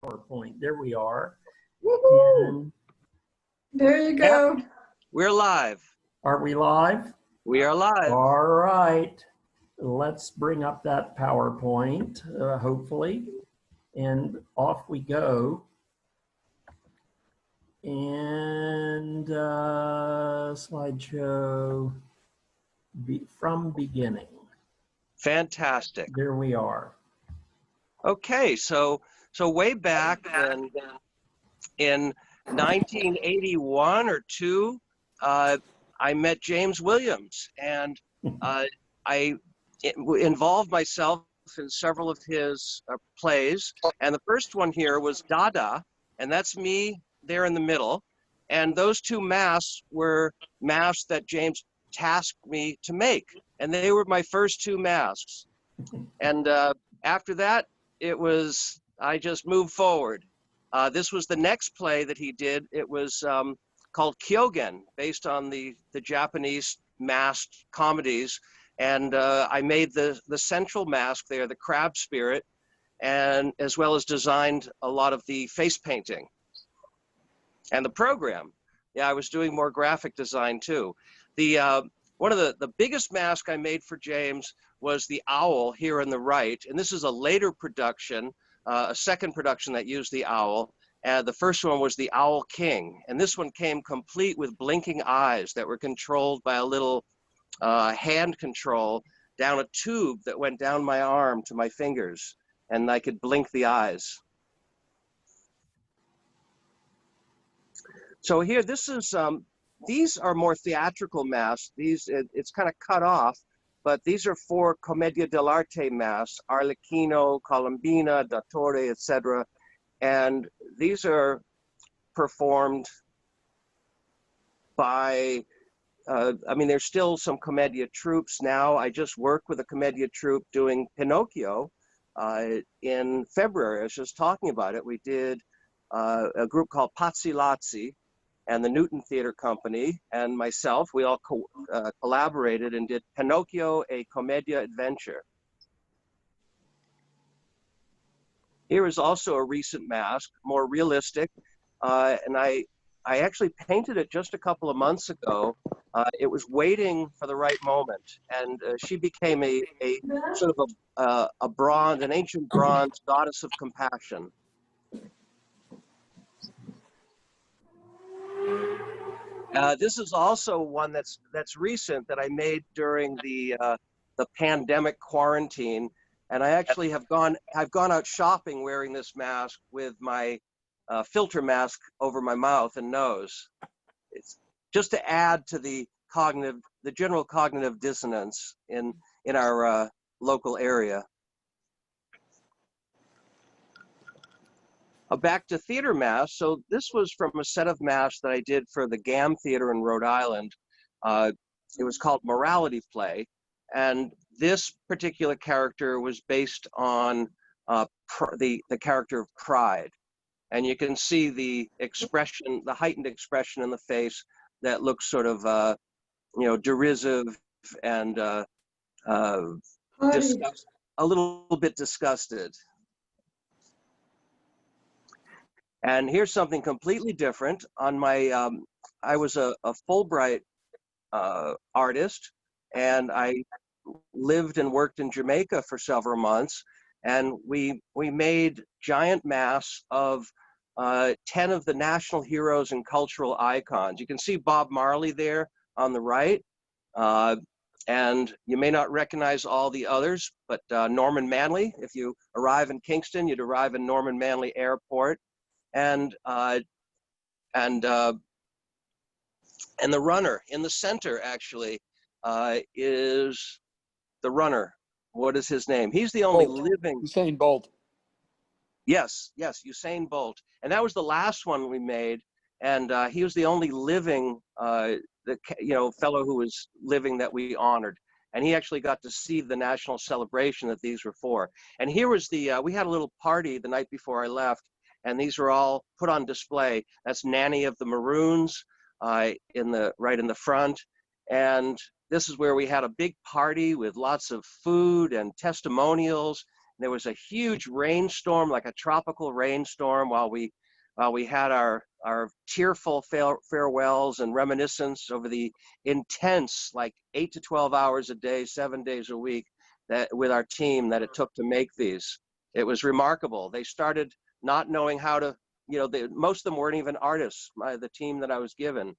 PowerPoint. There we are. Woohoo! There you go. Yep, we're live. Are we live? We are live. All right. Let's bring up that PowerPoint, hopefully. And off we go. And slideshow from beginning. Fantastic. There we are. Okay, so way back in 1981 or two, I met James Williams, and I involved myself in several of his plays. And the first one here was Dada, and that's me there in the middle. And those two masks were masks that James tasked me to make, and they were my first two masks. And after that, I just moved forward. This was the next play that he did. It was called Kyogen, based on the Japanese masked comedies. And I made the central mask there, the crab spirit, and as well as designed a lot of the face painting and the program. Yeah, I was doing more graphic design too. One of the biggest masks I made for James was the owl here on the right. And this is a later production, a second production that used the owl. The first one was the Owl King. And this one came complete with blinking eyes that were controlled by a little hand control down a tube that went down my arm to my fingers. And I could blink the eyes. So here, these are more theatrical masks. It's kind of cut off, but these are for Commedia dell'arte masks, Arlecchino, Colombina, Dottore, etc. And these are performed by, there's still some Commedia troupes now. I just worked with a Commedia troupe doing Pinocchio in February. I was just talking about it. We did a group called Pazzi Lazzi, and the Newton Theater Company and myself, we all collaborated and did Pinocchio, a Commedia adventure. Here is also a recent mask, more realistic, and I actually painted it just a couple of months ago. It was waiting for the right moment, and she became a sort of an ancient bronze goddess of compassion. This is also one that's recent that I made during the pandemic quarantine, and I actually I've gone out shopping wearing this mask with my filter mask over my mouth and nose. It's just to add to the general cognitive dissonance in our local area. Back to theater masks. So this was from a set of masks that I did for the GAM Theater in Rhode Island. It was called Morality Play. And this particular character was based on the character of pride. And you can see the expression, the heightened expression in the face that looks sort of, derisive and a little bit disgusted. And here's something completely different. On my, I was a Fulbright artist, and I lived and worked in Jamaica for several months. And we made giant masks of 10 of the national heroes and cultural icons. You can see Bob Marley there on the right. And you may not recognize all the others, but Norman Manley, if you arrive in Kingston, you'd arrive in Norman Manley Airport. And the runner in the center actually is the runner. What is his name? He's the only living. Usain Bolt. Yes, Usain Bolt. And that was the last one we made. And he was the only living, fellow who was living that we honored. And he actually got to see the national celebration that these were for. And here was we had a little party the night before I left. And these were all put on display. That's Nanny of the Maroons right in the front. And this is where we had a big party with lots of food and testimonials There was a huge rainstorm, like a tropical rainstorm, while we had our tearful farewells and reminiscence over the intense, like 8 to 12 hours a day, 7 days a week, that with our team that it took to make these. It was remarkable. They started not knowing how to, most of them weren't even artists, the team that I was given.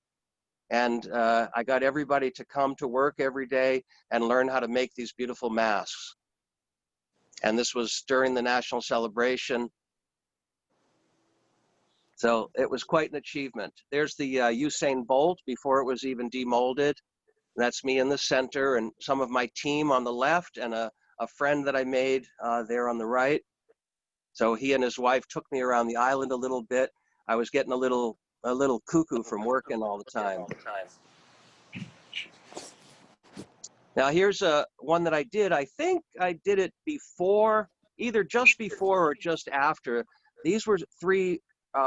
And I got everybody to come to work every day and learn how to make these beautiful masks. And this was during the national celebration. So it was quite an achievement. There's the Usain Bolt before it was even demolded. That's me in the center, and some of my team on the left, and a friend that I made there on the right. So he and his wife took me around the island a little bit. I was getting a little cuckoo from working all the time. Now here's one that I did. I think I did it before, either just before or just after. These were 3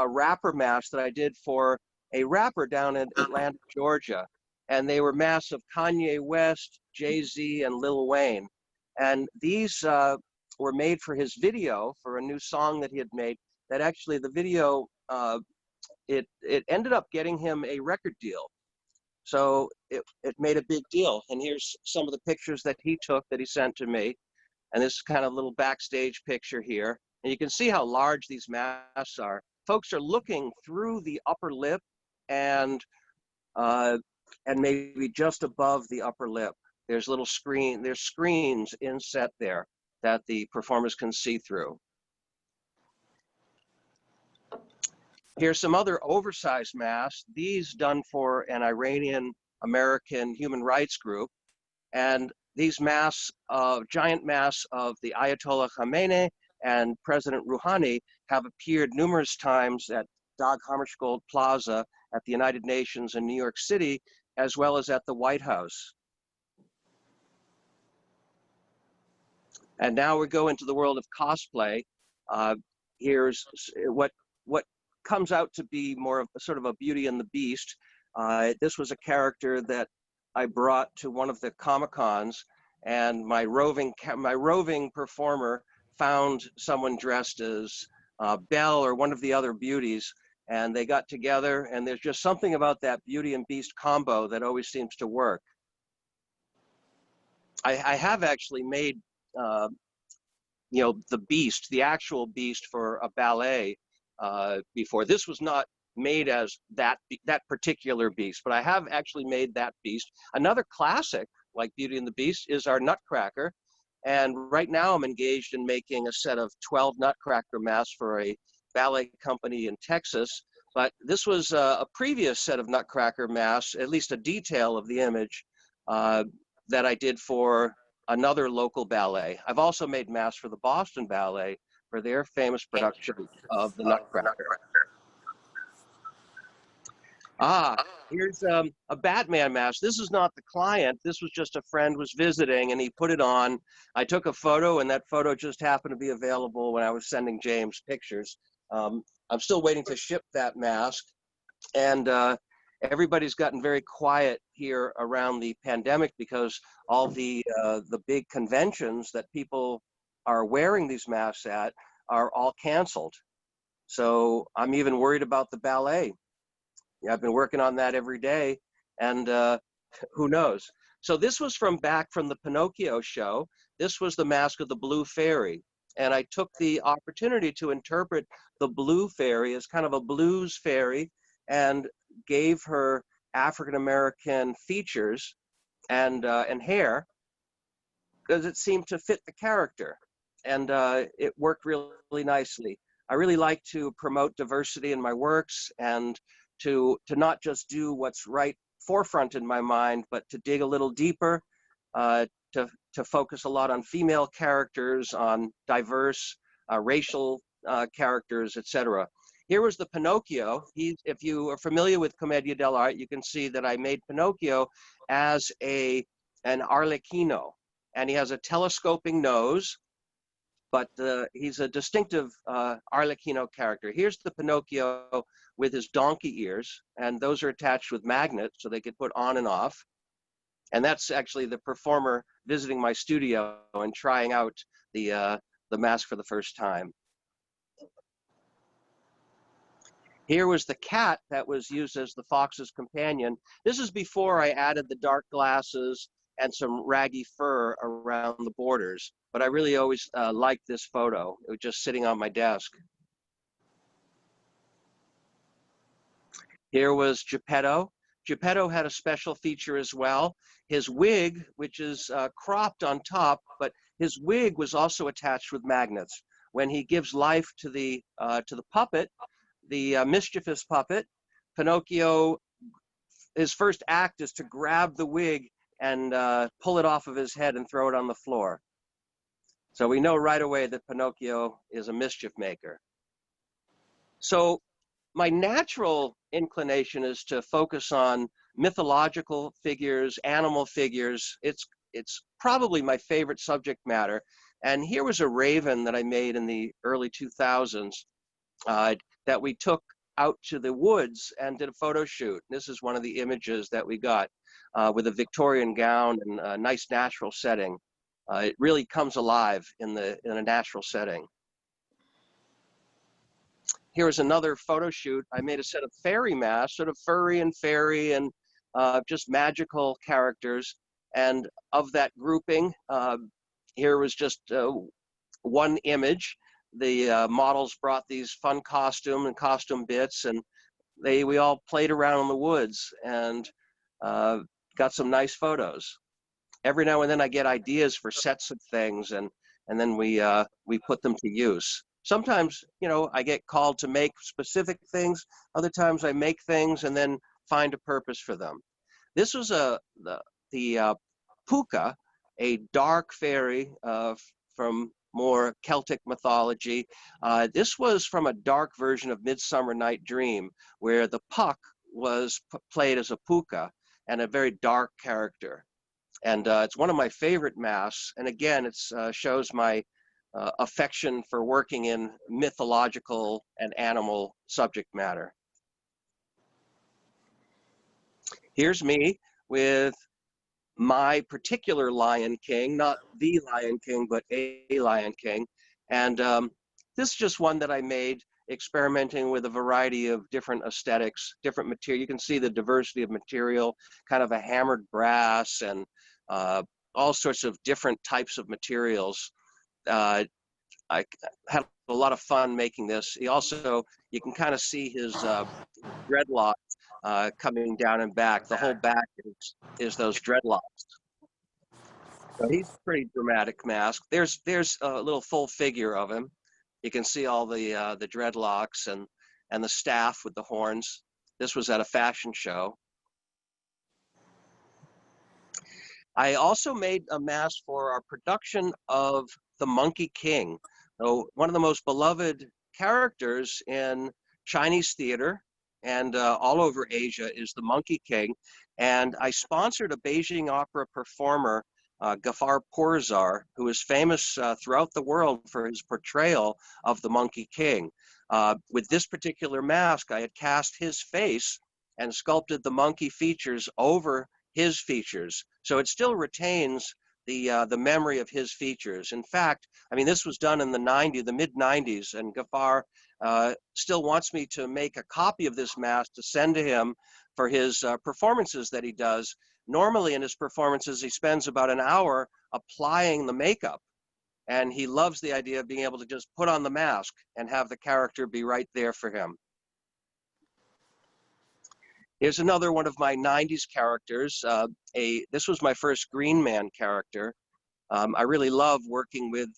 rapper masks that I did for a rapper down in Atlanta, Georgia. And they were masks of Kanye West, Jay-Z, and Lil Wayne. And these were made for his video for a new song that he had made. That actually the video, it ended up getting him a record deal. So it made a big deal. And here's some of the pictures that he took that he sent to me. And this is kind of a little backstage picture here. And you can see how large these masks are. Folks are looking through the upper lip and maybe just above the upper lip. There's screens inset there that the performers can see through. Here's some other oversized masks, these done for an Iranian American human rights group. And these masks, giant masks of the Ayatollah Khamenei and President Rouhani, have appeared numerous times at Dag Hammarskjöld Plaza at the United Nations in New York City, as well as at the White House. And now we go into the world of cosplay. Here's what comes out to be more of a sort of a Beauty and the Beast. This was a character that I brought to one of the Comic-Cons, and my roving performer found someone dressed as Belle or one of the other beauties, and they got together, and there's just something about that Beauty and Beast combo that always seems to work. I have actually made the Beast, the actual Beast, for a ballet before. This was not made as that particular Beast, but I have actually made that Beast. Another classic like Beauty and the Beast is our Nutcracker, and right now I'm engaged in making a set of 12 Nutcracker masks for a ballet company in Texas. But this was a previous set of Nutcracker masks, at least a detail of the image that I did for another local ballet. I've also made masks for the Boston Ballet for their famous production of the Nutcracker. Here's a Batman mask. This is not the client. This was just a friend was visiting and he put it on. I took a photo, and that photo just happened to be available when I was sending James pictures. I'm still waiting to ship that mask. And everybody's gotten very quiet here around the pandemic because all the big conventions that people are wearing these masks at are all canceled. So I'm even worried about the ballet. I've been working on that every day, and who knows? So this was back from the Pinocchio show. This was the mask of the Blue Fairy. And I took the opportunity to interpret the Blue Fairy as kind of a blues fairy, and gave her African-American features and hair, because it seemed to fit the character. And it worked really nicely. I really like to promote diversity in my works, and to not just do what's right forefront in my mind, but to dig a little deeper, to focus a lot on female characters, on diverse racial characters, etc. Here was the Pinocchio. If you are familiar with Commedia dell'arte, you can see that I made Pinocchio as an Arlecchino, and he has a telescoping nose, but he's a distinctive Arlecchino character. Here's the Pinocchio with his donkey ears, and those are attached with magnets so they get put on and off. And that's actually the performer visiting my studio and trying out the the mask for the first time. Here was the cat that was used as the fox's companion. This is before I added the dark glasses and some raggy fur around the borders, but I really always liked this photo. It was just sitting on my desk. Here was Geppetto. Geppetto had a special feature as well. His wig, which is cropped on top, but his wig was also attached with magnets. When he gives life to the puppet, the mischievous puppet, Pinocchio, his first act is to grab the wig and pull it off of his head and throw it on the floor. So we know right away that Pinocchio is a mischief maker. So my natural inclination is to focus on mythological figures, animal figures. It's probably my favorite subject matter. And here was a raven that I made in the early 2000s that we took out to the woods and did a photo shoot. This is one of the images that we got with a Victorian gown and a nice natural setting. It really comes alive in a natural setting. Here's another photo shoot. I made a set of fairy masks, sort of furry and fairy and just magical characters. And of that grouping, here was just one image. The models brought these fun costume bits, and we all played around in the woods and got some nice photos. Every now and then I get ideas for sets of things, and then we put them to use. Sometimes, you know, I get called to make specific things. Other times I make things and then find a purpose for them. This was the puka, a dark fairy from more Celtic mythology. This was from a dark version of Midsummer Night Dream, where the Puck was played as a puka and a very dark character. And it's one of my favorite masks. And again, it shows my affection for working in mythological and animal subject matter. Here's me with my particular Lion King, not the Lion King, but a Lion King. And this is just one that I made experimenting with a variety of different aesthetics, different material. You can see the diversity of material, kind of a hammered brass and all sorts of different types of materials. I had a lot of fun making this. He also, you can kind of see his dreadlocks coming down and back. The whole back is those dreadlocks. So he's a pretty dramatic mask. There's a little full figure of him. You can see all the dreadlocks and the staff with the horns. This was at a fashion show. I also made a mask for our production of the Monkey King. So one of the most beloved characters in Chinese theater and all over Asia is the Monkey King. And I sponsored a Beijing opera performer, Gafar Pourzar, who is famous throughout the world for his portrayal of the Monkey King. With this particular mask, I had cast his face and sculpted the monkey features over his features. So it still retains the memory of his features. In fact, I mean, this was done in the mid-90s, and Gafar still wants me to make a copy of this mask to send to him for his performances that he does. Normally in his performances, he spends about an hour applying the makeup, and he loves the idea of being able to just put on the mask and have the character be right there for him. Here's another one of my 90s characters. This was my first Green Man character. I really love working with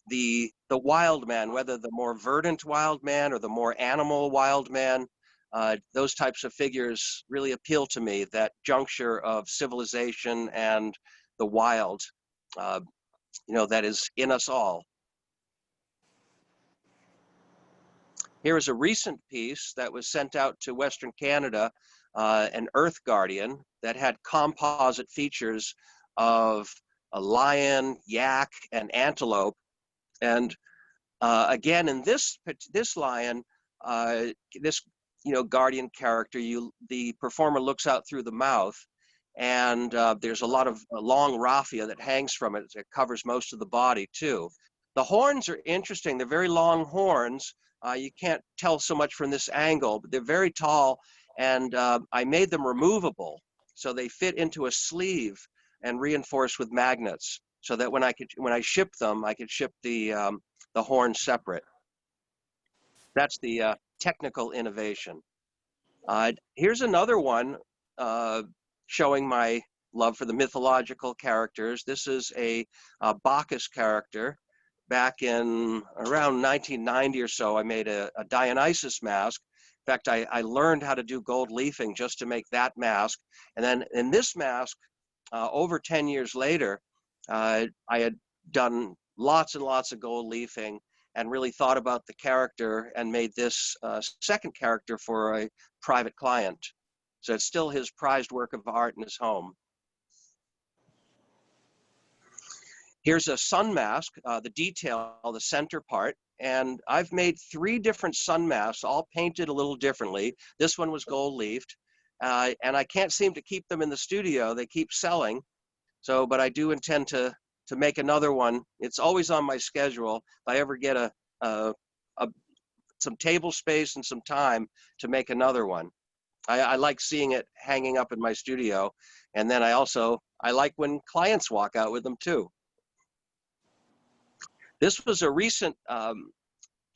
the wild man, whether the more verdant wild man or the more animal wild man. Those types of figures really appeal to me, that juncture of civilization and the wild, you know, that is in us all. Here is a recent piece that was sent out to Western Canada, an Earth Guardian that had composite features of a lion, yak, and antelope. And again, in this lion, this guardian character, the performer looks out through the mouth, and there's a lot of long raffia that hangs from it. It covers most of the body too. The horns are interesting. They're very long horns. You can't tell so much from this angle, but they're very tall, and I made them removable, so they fit into a sleeve and reinforced with magnets, so that when I ship them, I could ship the horns separate. That's the technical innovation. Here's another one showing my love for the mythological characters. This is a Bacchus character. Back in around 1990 or so, I made a Dionysus mask. In fact, I learned how to do gold leafing just to make that mask. And then in this mask, over 10 years later, I had done lots and lots of gold leafing and really thought about the character and made this second character for a private client. So it's still his prized work of art in his home. Here's a sun mask, the detail, the center part. And I've made 3 different sun masks, all painted a little differently. This one was gold leafed. And I can't seem to keep them in the studio. They keep selling. So, but I do intend to make another one. It's always on my schedule. If I ever get some table space and some time to make another one. I like seeing it hanging up in my studio. And then I like when clients walk out with them too. This was a recent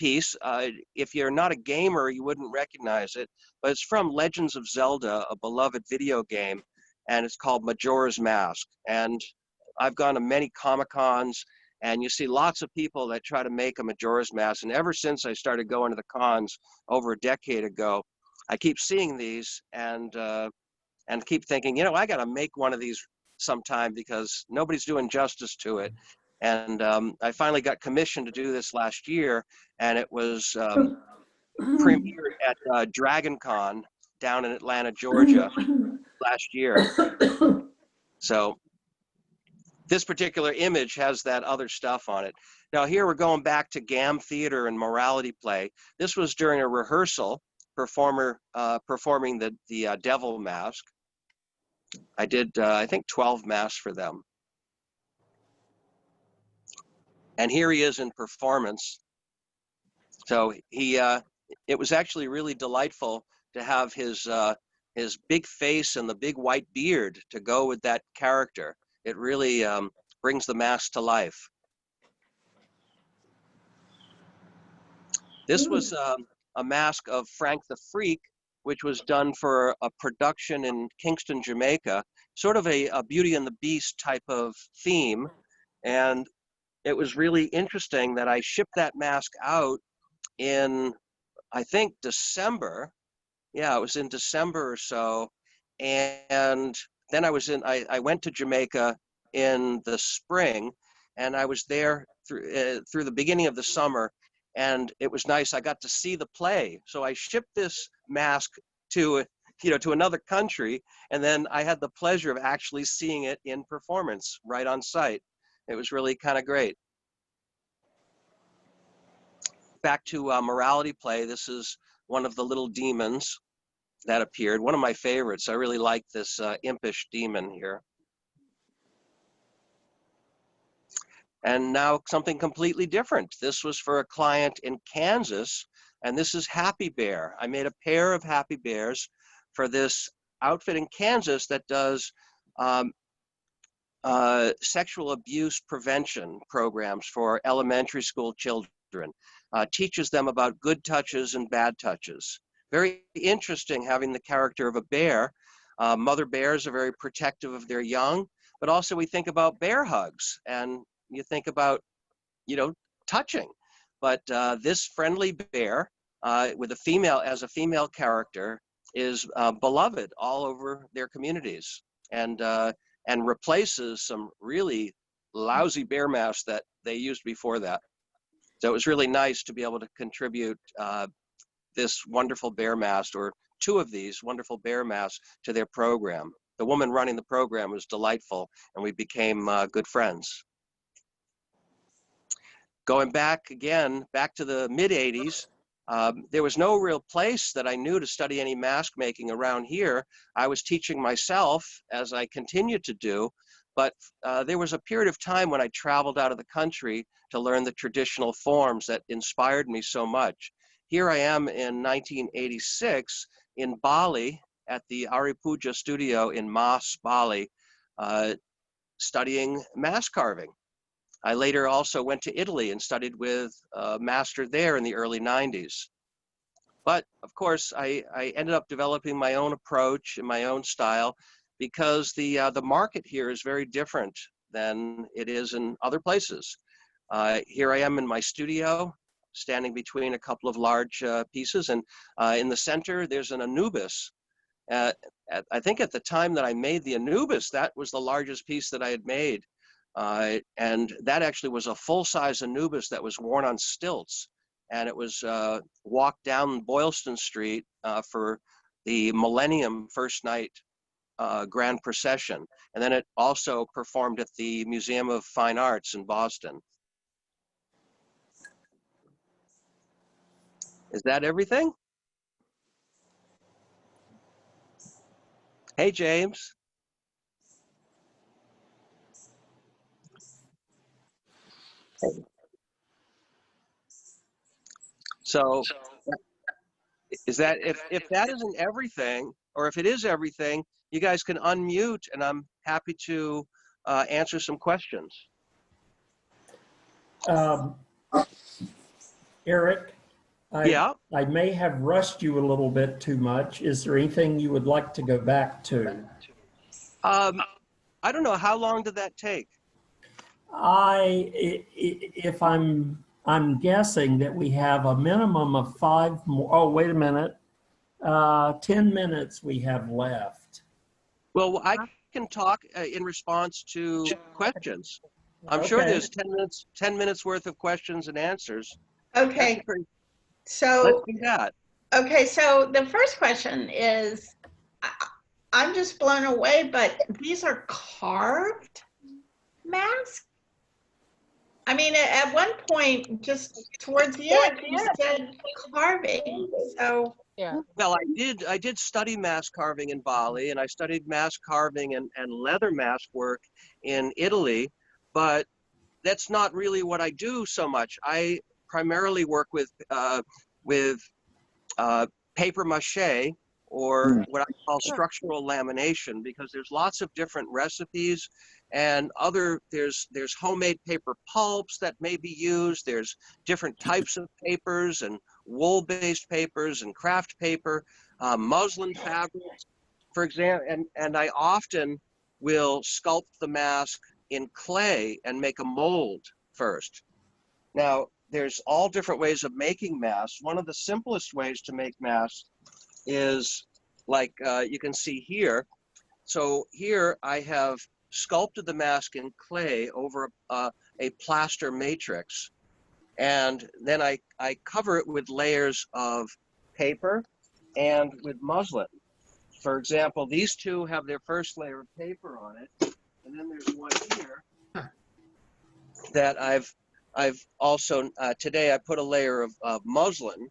piece. If you're not a gamer, you wouldn't recognize it, but it's from Legends of Zelda, a beloved video game, and it's called Majora's Mask. And I've gone to many Comic-Cons, and you see lots of people that try to make a Majora's Mask. And ever since I started going to the cons over a decade ago, I keep seeing these and keep thinking, you know, I got to make one of these sometime because nobody's doing justice to it. And I finally got commissioned to do this last year, and it was premiered at Dragon Con down in Atlanta, Georgia last year. So this particular image has that other stuff on it. Now here we're going back to GAM theater and morality play. This was during a rehearsal, performing the devil mask. I did, I think, 12 masks for them. And here he is in performance. So it was actually really delightful to have his big face and the big white beard to go with that character. It really brings the mask to life. This was a mask of Frank the Freak, which was done for a production in Kingston, Jamaica, sort of a Beauty and the Beast type of theme. And it was really interesting that I shipped that mask out in, I think, December. Yeah, it was in December or so. And then I went to Jamaica in the spring, and I was there through the beginning of the summer, and it was nice. I got to see the play. So I shipped this mask to another country, and then I had the pleasure of actually seeing it in performance right on site. It was really kind of great. Back to morality play. This is one of the little demons that appeared. One of my favorites. I really like this impish demon here. And now something completely different. This was for a client in Kansas, and this is Happy Bear. I made a pair of Happy Bears for this outfit in Kansas that does sexual abuse prevention programs for elementary school children. Teaches them about good touches and bad touches. Very interesting having the character of a bear. Mother bears are very protective of their young, but also we think about bear hugs, and you think about, touching. But this friendly bear with a female character is beloved all over their communities, and replaces some really lousy bear masks that they used before that. So it was really nice to be able to contribute this wonderful bear mask, or 2 of these wonderful bear masks, to their program. The woman running the program was delightful, and we became good friends. Going back to the mid-'80s, there was no real place that I knew to study any mask making around here. I was teaching myself, as I continued to do, But there was a period of time when I traveled out of the country to learn the traditional forms that inspired me so much. Here I am in 1986 in Bali at the Aripuja studio in Mas, Bali, studying mask carving. I later also went to Italy and studied with a master there in the early 90s. But of course, I ended up developing my own approach and my own style because the market here is very different than it is in other places. Here I am in my studio, standing between a couple of large pieces, and in the center there's an Anubis. I think at the time that I made the Anubis, that was the largest piece that I had made. And that actually was a full-size Anubis that was worn on stilts. And it was walked down Boylston Street for the Millennium First Night Grand Procession. And then it also performed at the Museum of Fine Arts in Boston. Is that everything? Hey, James. So is that, if that isn't everything, or if it is everything, you guys can unmute and I'm happy to answer some questions. Eric, Yeah. I may have rushed you a little bit too much. Is there anything you would like to go back to? I don't know, how long did that take? If I'm guessing that we have a minimum of 5 more. Oh, wait a minute. 10 minutes we have left. Well, I can talk in response to questions. I'm sure Okay. there's 10 minutes worth of questions and answers. Okay, Let's so, do that. okay, so the first question is, I'm just blown away, but these are carved masks? I mean, at one point, just towards the end, you said carving, so. Yeah. Well, I did study mask carving in Bali, and I studied mask carving and leather mask work in Italy, but that's not really what I do so much. I primarily work with paper mache, or what I call structural lamination, because there's lots of different recipes, and there's homemade paper pulps that may be used. There's different types of papers and wool-based papers and craft paper, muslin fabrics, for example, and I often will sculpt the mask in clay and make a mold first. Now, there's all different ways of making masks. One of the simplest ways to make masks is like you can see here. So here I have sculpted the mask in clay over a plaster matrix. And then I cover it with layers of paper and with muslin. For example, these two have their first layer of paper on it. And then there's one here that I've also, today I put a layer of muslin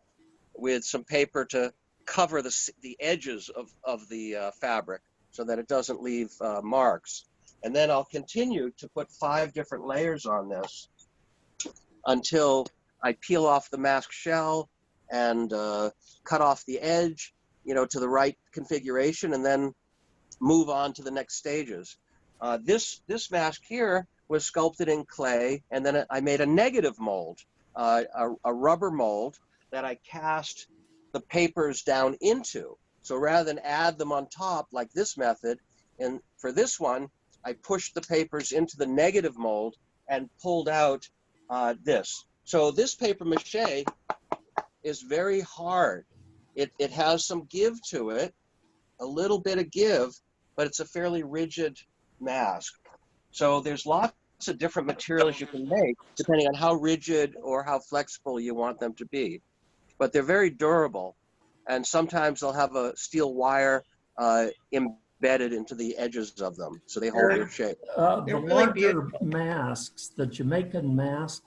with some paper to cover the edges of the fabric so that it doesn't leave marks. And then I'll continue to put 5 different layers on this until I peel off the mask shell and cut off the edge, to the right configuration, and then move on to the next stages. This mask here was sculpted in clay, and then I made a negative mold, a rubber mold that I cast the papers down into. So rather than add them on top like this method, and for this one, I pushed the papers into the negative mold and pulled out this. So this paper mache is very hard. It has some give to it, a little bit of give, but it's a fairly rigid mask. So there's lots of different materials you can make depending on how rigid or how flexible you want them to be. But they're very durable, and sometimes they'll have a steel wire embedded into the edges of them, so they hold their shape. The They're really larger masks, the Jamaican mask,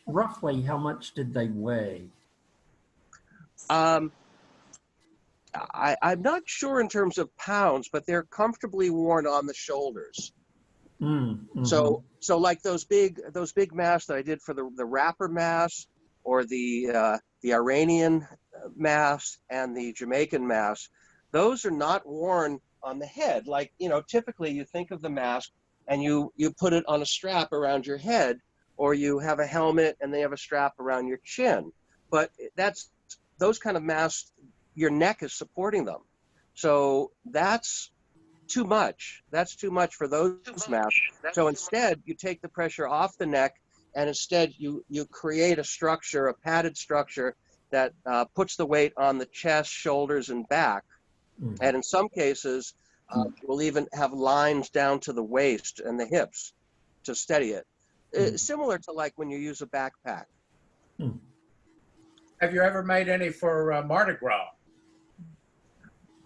roughly how much did they weigh? I'm not sure in terms of pounds, but they're comfortably worn on the shoulders. So like those big masks that I did for the rapper mask, or the Iranian mask and the Jamaican mask, those are not worn on the head. Like, typically you think of the mask and you put it on a strap around your head, or you have a helmet and they have a strap around your chin. But those kind of masks, your neck is supporting them. So that's too much. That's too much for those masks. So instead, you take the pressure off the neck, and instead you create a structure, a padded structure that puts the weight on the chest, shoulders, and back. And in some cases, we'll even have lines down to the waist and the hips to steady it. Similar to like when you use a backpack. Have you ever made any for Mardi Gras?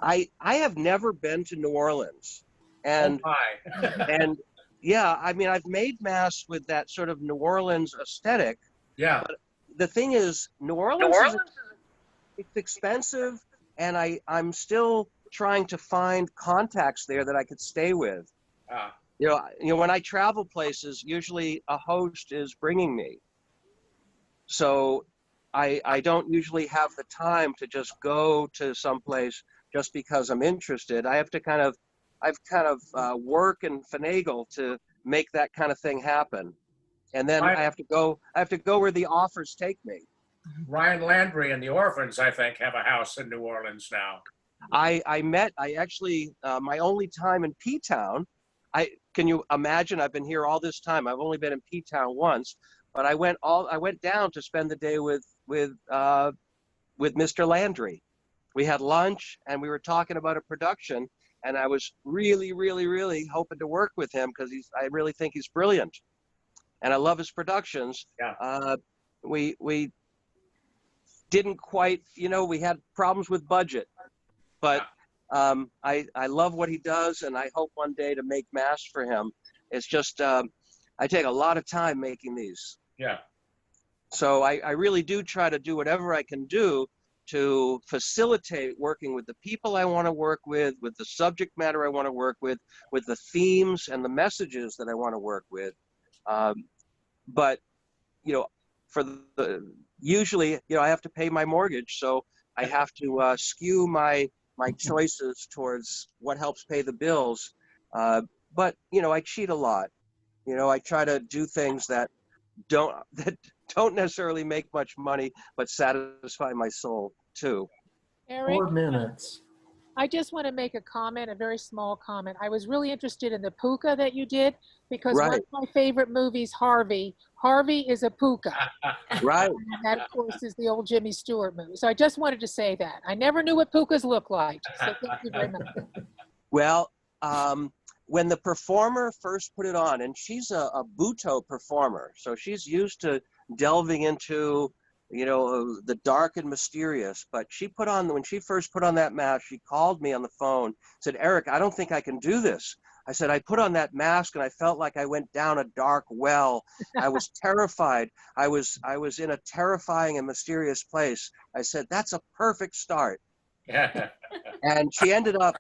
I have never been to New Orleans, and Oh my. and yeah, I mean, I've made masks with that sort of New Orleans aesthetic. Yeah. But the thing is, New Orleans it's expensive, and I'm still trying to find contacts there that I could stay with. When I travel places, usually a host is bringing me. So I don't usually have the time to just go to someplace just because I'm interested. I have to kind of work and finagle to make that kind of thing happen. And then I have to go where the offers take me. Ryan Landry and the Orphans, I think, have a house in New Orleans now. I actually, my only time in P-Town, can you imagine? I've been here all this time. I've only been in P-Town once, but I went down to spend the day with Mr. Landry. We had lunch and we were talking about a production, and I was really, really, really hoping to work with him because I really think he's brilliant, and I love his productions. Yeah. We didn't quite, we had problems with budget, but I love what he does, and I hope one day to make masks for him. It's just I take a lot of time making these. Yeah. So I really do try to do whatever I can do to facilitate working with the people I want to work with the subject matter I want to work with the themes and the messages that I want to work with. But, usually, I have to pay my mortgage, so I have to skew my choices towards what helps pay the bills. But, I cheat a lot. I try to do things that don't necessarily make much money, but satisfy my soul too. Eric, 4 minutes. I just want to make a comment, a very small comment. I was really interested in the puka that you did because one of my favorite movies, Harvey is a puka. Right. And that, of course, is the old Jimmy Stewart movie. So I just wanted to say that. I never knew what pukas look like. So thank you very much. Well, when the performer first put it on, and she's a Butoh performer, so she's used to delving into, the dark and mysterious. But when she first put on that mask, she called me on the phone, said, "Eric, I don't think I can do this." I said, "I put on that mask and I felt like I went down a dark well. I was terrified. I was in a terrifying and mysterious place." I said, "That's a perfect start." Yeah. And she ended up,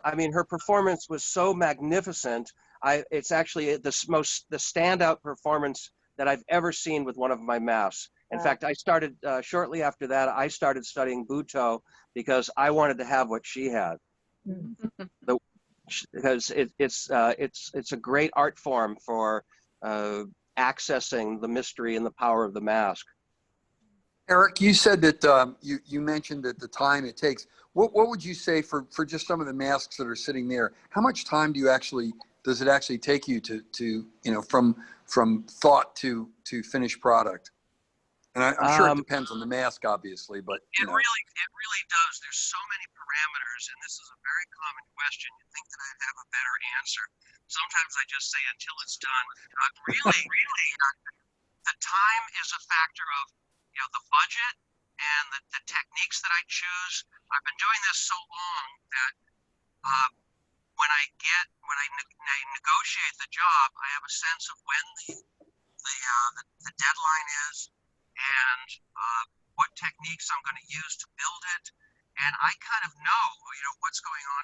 her performance was so magnificent. It's actually the standout performance that I've ever seen with one of my masks. In fact, I started shortly after that. I started studying Butoh because I wanted to have what she had. Because it's a great art form for accessing the mystery and the power of the mask. Eric, you said that you mentioned that the time it takes. What would you say for just some of the masks that are sitting there? How much time does it actually take you to from thought to finished product? And I'm sure it depends on the mask, obviously, but it really does. There's so many parameters, and this is a very common question. You think that I'd have a better answer. Sometimes I just say until it's done. But really, the time is a factor of the budget and the techniques that I choose. I've been doing this so long that when I negotiate the job, I have a sense of when the deadline is and what techniques I'm going to use to build it. and I kind of know, what's going on.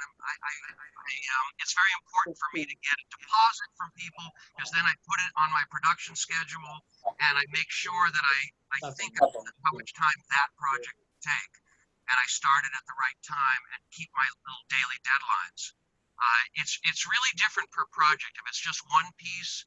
It's very important for me to get a deposit from people because then I put it on my production schedule and I make sure that I think of how much time that project will take, and I start it at the right time and keep my little daily deadlines. It's really different per project. If it's just one piece,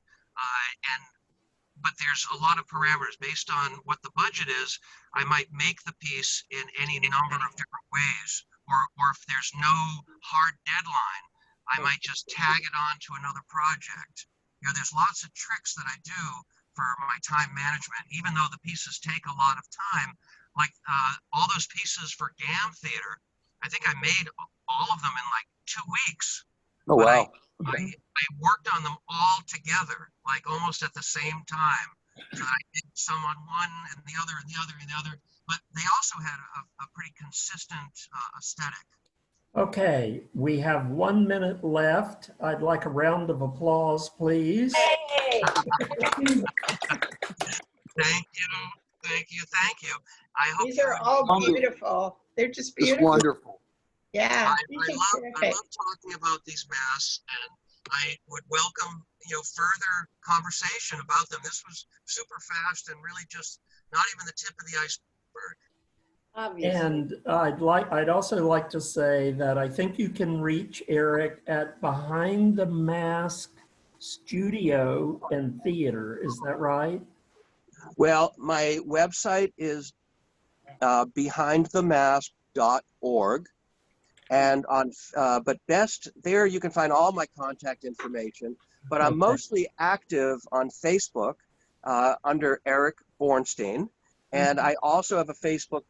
but there's a lot of parameters based on what the budget is. I might make the piece in any number of different ways, or if there's no hard deadline, I might just tag it on to another project. There's lots of tricks that I do for my time management, even though the pieces take a lot of time. Like all those pieces for GAM Theater, I think I made all of them in like 2 weeks. Oh, wow. I worked on them all together, like almost at the same time. So that I did some on one and the other and the other and the other. But they also had a pretty consistent aesthetic. Okay, we have 1 minute left. I'd like a round of applause, please. Thank you. I hope These are all Wonderful. beautiful. They're just Just beautiful. wonderful. Yeah. I these are love terrific. talking about these masks, and I would welcome further conversation about them. This was super fast and really just not even the tip of the iceberg. Obviously. And I'd also like to say that I think you can reach Eric at Behind the Mask Studio and Theater. Is that right? Well, my website is behindthemask.org, and but best there you can find all my contact information. But I'm mostly active on Facebook under Eric Bornstein, and I also have a Facebook